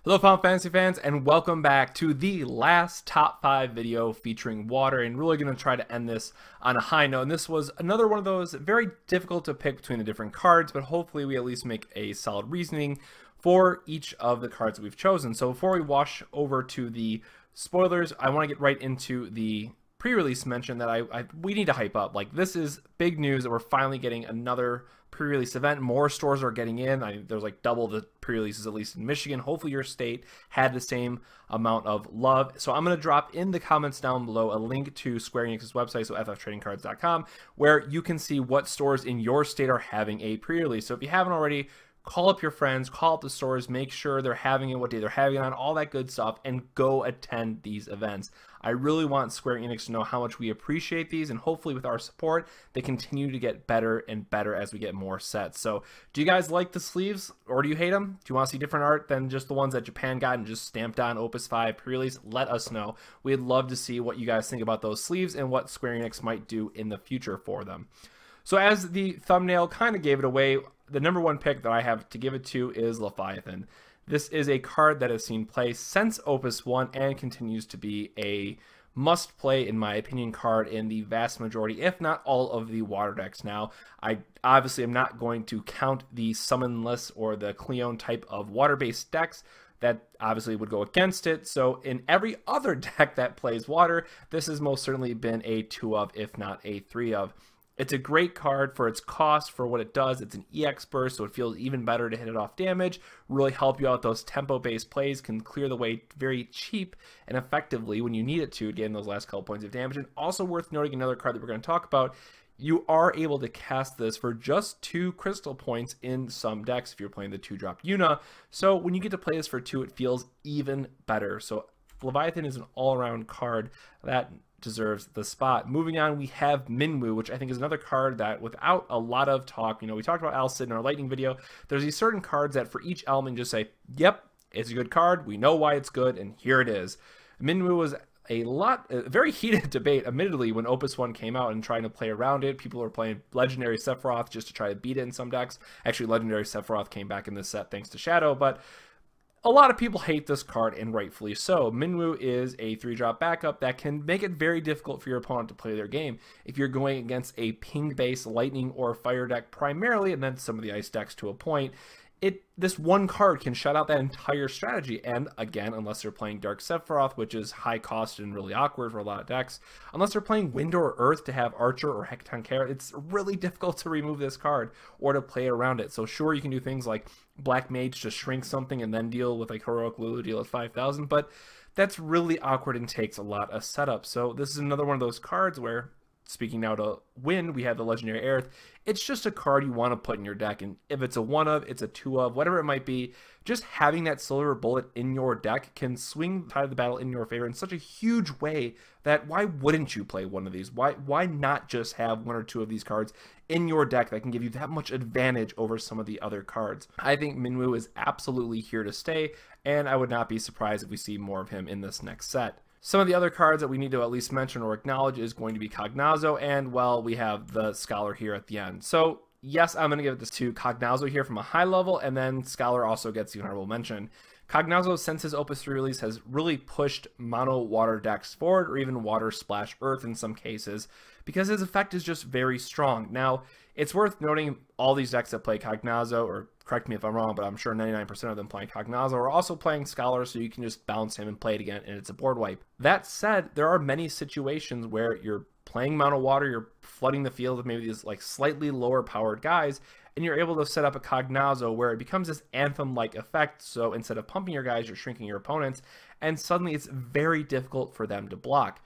Hello Final Fantasy fans, and welcome back to the last top 5 video featuring water, and really going to try to end this on a high note. And this was another one of those very difficult to pick between the different cards, but hopefully we at least make a solid reasoning for each of the cards that we've chosen. So before we wash over to the spoilers, I want to get right into the pre-release mention that we need to hype up. Like, this is big news that we're finally getting another pre-release event. More stores are getting in. There's like double the pre-releases, at least in Michigan. Hopefully your state had the same amount of love. So I'm going to drop in the comments down below a link to Square Enix's website, so fftradingcards.com, where you can see what stores in your state are having a pre-release. So if you haven't already, call up your friends, call up the stores, make sure they're having it, what day they're having it on, all that good stuff, and go attend these events. I really want Square Enix to know how much we appreciate these, and hopefully with our support, they continue to get better and better as we get more sets. So do you guys like the sleeves, or do you hate them? Do you want to see different art than just the ones that Japan got and just stamped on Opus 5 pre-release? Let us know. We'd love to see what you guys think about those sleeves and what Square Enix might do in the future for them. So as the thumbnail kind of gave it away, the number one pick that I have to give it to is Leviathan. This is a card that has seen play since Opus 1 and continues to be a must-play, in my opinion, card in the vast majority, if not all, of the water decks. Now, I obviously am not going to count the summonless or the Cleone type of water-based decks. That obviously would go against it. So in every other deck that plays water, this has most certainly been a 2 of, if not a 3 of. It's a great card for its cost, for what it does. It's an EX burst, so it feels even better to hit it off damage, really help you out. Those tempo-based plays can clear the way very cheap and effectively when you need it to gain those last couple points of damage. And also worth noting, another card that we're going to talk about, you are able to cast this for just 2 crystal points in some decks if you're playing the 2-drop Yuna. So when you get to play this for 2, it feels even better. So Leviathan is an all-around card that deserves the spot. Moving on, we have Minwu, which I think is another card that without a lot of talk, we talked about Al Cid in our lightning video. There's these certain cards that for each element just say, yep, it's a good card, we know why it's good, and here it is. Minwu was a very heated debate, admittedly, when Opus 1 came out and trying to play around it. People were playing Legendary Sephiroth just to try to beat it in some decks. Actually, Legendary Sephiroth came back in this set thanks to Shadow, but a lot of people hate this card, and rightfully so. Minwu is a 3-drop backup that can make it very difficult for your opponent to play their game. If you're going against a ping-based lightning or fire deck primarily, and then some of the ice decks to a point, this one card can shut out that entire strategy. And again, unless they're playing Dark Sephiroth, which is high cost and really awkward for a lot of decks, unless they're playing Wind or Earth to have Archer or Hecaton Kara, it's really difficult to remove this card or to play around it. So sure, you can do things like Black Mage to shrink something and then deal with like Heroic Lulu, deal at 5,000, but that's really awkward and takes a lot of setup. So this is another one of those cards where, speaking now to Wind, we have the Legendary Aerith. It's just a card you want to put in your deck, and if it's a 1 of, it's a 2 of, whatever it might be, just having that silver bullet in your deck can swing the tide of the battle in your favor in such a huge way that why wouldn't you play one of these? Why not just have 1 or 2 of these cards in your deck that can give you that much advantage over some of the other cards? I think Minwu is absolutely here to stay, and I would not be surprised if we see more of him in this next set. Some of the other cards that we need to at least mention or acknowledge is going to be Cognos, and, well, we have the Scholar here at the end. So, yes, I'm going to give this to Cognos here from a high level, and then Scholar also gets the honorable mention. Cognos, since his Opus 3 release, has really pushed mono water decks forward, or even water splash earth in some cases, because his effect is just very strong. Now, it's worth noting all these decks that play Cognos, or correct me if I'm wrong, but I'm sure 99% of them playing Cognos are also playing Scholar, so you can just bounce him and play it again, and it's a board wipe. That said, there are many situations where you're playing mono water, you're flooding the field with maybe these like slightly lower powered guys, and you're able to set up a Cognos where it becomes this Anthem-like effect. So instead of pumping your guys, you're shrinking your opponents, and suddenly it's very difficult for them to block.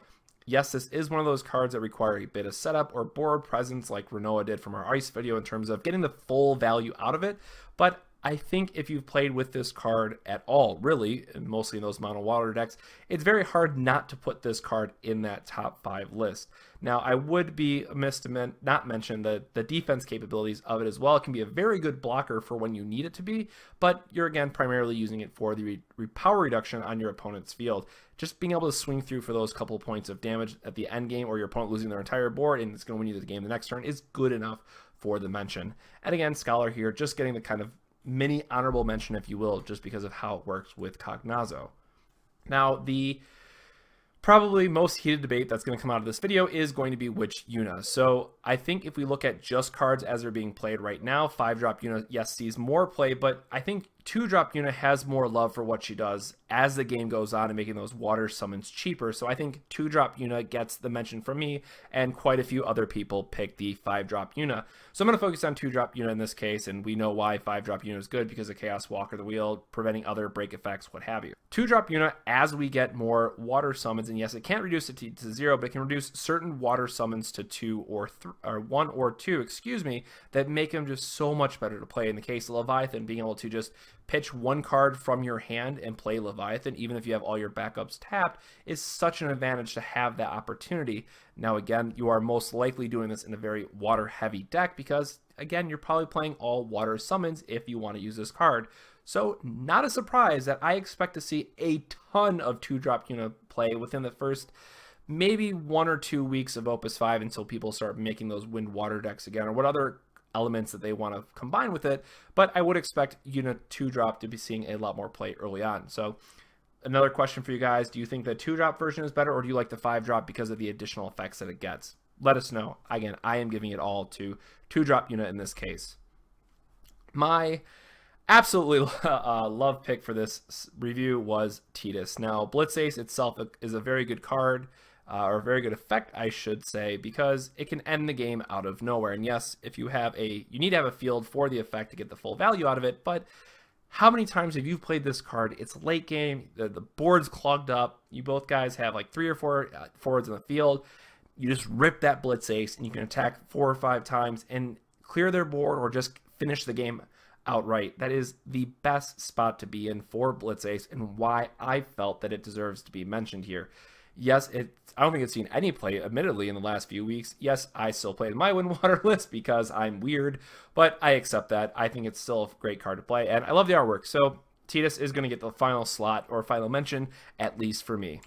Yes, this is one of those cards that require a bit of setup or board presence like Renoa did from our Ice video in terms of getting the full value out of it, but I think if you've played with this card at all, really, and mostly in those mono water decks, it's very hard not to put this card in that top 5 list. Now, I would be amiss to not mention the defense capabilities of it as well. It can be a very good blocker for when you need it to be, but you're, again, primarily using it for the power reduction on your opponent's field. Just being able to swing through for those couple points of damage at the end game, or your opponent losing their entire board and it's going to win you the game the next turn, is good enough for the mention. And again, Scholar here, just getting the kind of mini honorable mention, if you will, just because of how it works with Cognos. Now, the probably most heated debate that's going to come out of this video is going to be which Una. So I think if we look at just cards as they're being played right now, 5-drop Una, yes, sees more play, but I think 2-drop Una has more love for what she does as the game goes on and making those water summons cheaper. So I think 2-drop Una gets the mention from me, and quite a few other people pick the 5-drop Una. So I'm going to focus on 2-drop Una in this case, and we know why 5-drop Una is good because of Chaos Walker the Wheel, preventing other break effects, what have you. 2-drop Una, as we get more water summons, and yes, it can't reduce it to 0, but it can reduce certain water summons to 2 or 1 or 2, excuse me, that make them just so much better to play. In the case of Leviathan, being able to just pitch one card from your hand and play Leviathan, even if you have all your backups tapped, is such an advantage to have that opportunity. Now, again, you are most likely doing this in a very water-heavy deck because, again, you're probably playing all water summons if you want to use this card. So, not a surprise that I expect to see a ton of 2-drop Una play within the first maybe 1 or 2 weeks of Opus 5 until people start making those wind-water decks again, or what other elements that they want to combine with it. But I would expect Una 2-drop to be seeing a lot more play early on. So another question for you guys, do you think the 2-drop version is better, or do you like the 5-drop because of the additional effects that it gets? Let us know. Again, I am giving it all to 2-drop Una in this case. My absolutely love pick for this review was Tita. Now, Blitz Ace itself is a very good card, or a very good effect, I should say, because it can end the game out of nowhere. And yes, if you have you need to have a field for the effect to get the full value out of it, but how many times have you played this card? It's late game, the board's clogged up, you both guys have like 3 or 4 forwards in the field, you just rip that Blitz Ace and you can attack 4 or 5 times and clear their board or just finish the game outright. That is the best spot to be in for Blitz Ace, and why I felt that it deserves to be mentioned here. Yes, I don't think it's seen any play, admittedly, in the last few weeks. Yes, I still played my Windwater list because I'm weird, but I accept that. I think it's still a great card to play, and I love the artwork. So Tita is going to get the final slot or final mention, at least for me.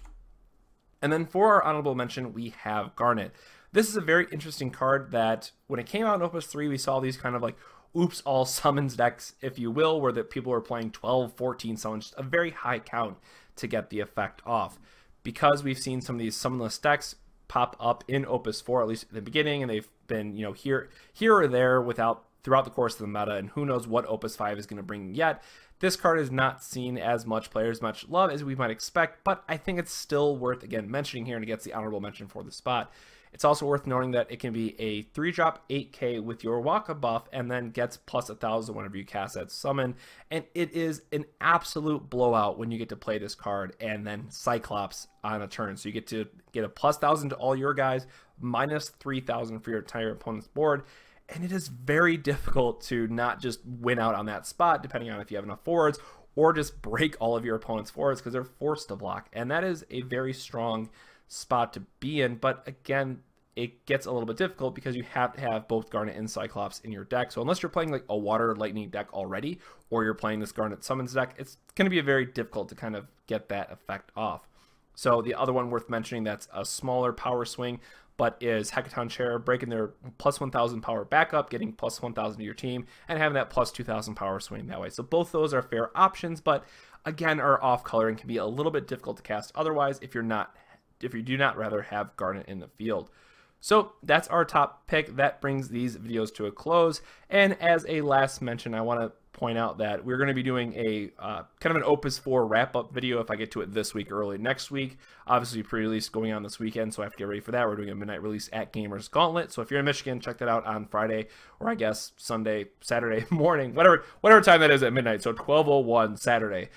And then for our honorable mention, we have Garnet. This is a very interesting card that when it came out in Opus 3, we saw these kind of like oops all summons decks, if you will, where the people were playing 12, 14 summons, a very high count to get the effect off. Because we've seen some of these summonless decks pop up in Opus 4, at least at the beginning, and they've been, you know, here or there throughout the course of the meta, and who knows what Opus 5 is going to bring yet. This card is not seen as much play, as much love as we might expect, but I think it's still worth, again, mentioning here, and it gets the honorable mention for the spot. It's also worth noting that it can be a 3-drop 8k with your Waka buff and then gets plus 1,000 whenever you cast that summon. And it is an absolute blowout when you get to play this card and then Cyclops on a turn. So you get to get a plus 1,000 to all your guys, minus 3,000 for your entire opponent's board. And it is very difficult to not just win out on that spot, depending on if you have enough forwards, or just break all of your opponent's forwards because they're forced to block. And that is a very strong spot to be in, but again, it gets a little bit difficult because you have to have both Garnet and Cyclops in your deck. So unless you're playing like a Water Lightning deck already, or you're playing this Garnet Summons deck, it's going to be very difficult to kind of get that effect off. So the other one worth mentioning that's a smaller power swing, but is Hecaton Chair, breaking their plus 1,000 power backup, getting plus 1,000 to your team, and having that plus 2,000 power swing that way. So both those are fair options, but again, are off color and can be a little bit difficult to cast otherwise if you do not rather have Garnet in the field. So that's our top pick. That brings these videos to a close. And as a last mention, I want to point out that we're going to be doing a kind of an Opus 4 wrap-up video if I get to it this week or early next week. Obviously, pre-release going on this weekend, so I have to get ready for that. We're doing a midnight release at Gamers Gauntlet. So if you're in Michigan, check that out on Friday, or I guess Sunday, Saturday morning, whatever time that is at midnight. So 12:01 Saturday.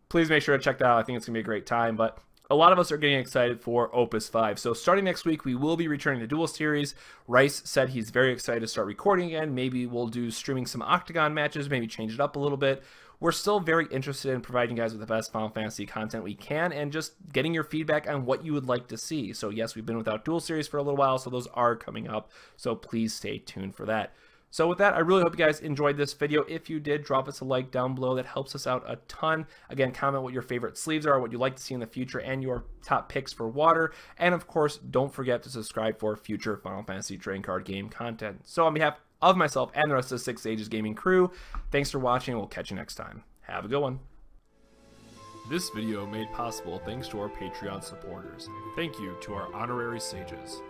Please make sure to check that out. I think it's going to be a great time. But a lot of us are getting excited for Opus 5. So starting next week, we will be returning to Duel Series. Rice said he's very excited to start recording again. Maybe we'll do streaming some Octagon matches, maybe change it up a little bit. We're still very interested in providing you guys with the best Final Fantasy content we can and just getting your feedback on what you would like to see. So yes, we've been without Duel Series for a little while, so those are coming up. So please stay tuned for that. So with that, I really hope you guys enjoyed this video. If you did, drop us a like down below. That helps us out a ton. Again, comment what your favorite sleeves are, what you'd like to see in the future, and your top picks for Water. And of course, don't forget to subscribe for future Final Fantasy trading card game content. So on behalf of myself and the rest of the Six Sages Gaming crew. Thanks for watching, and we'll catch you next time. Have a good one. This video made possible thanks to our Patreon supporters. Thank you to our honorary sages.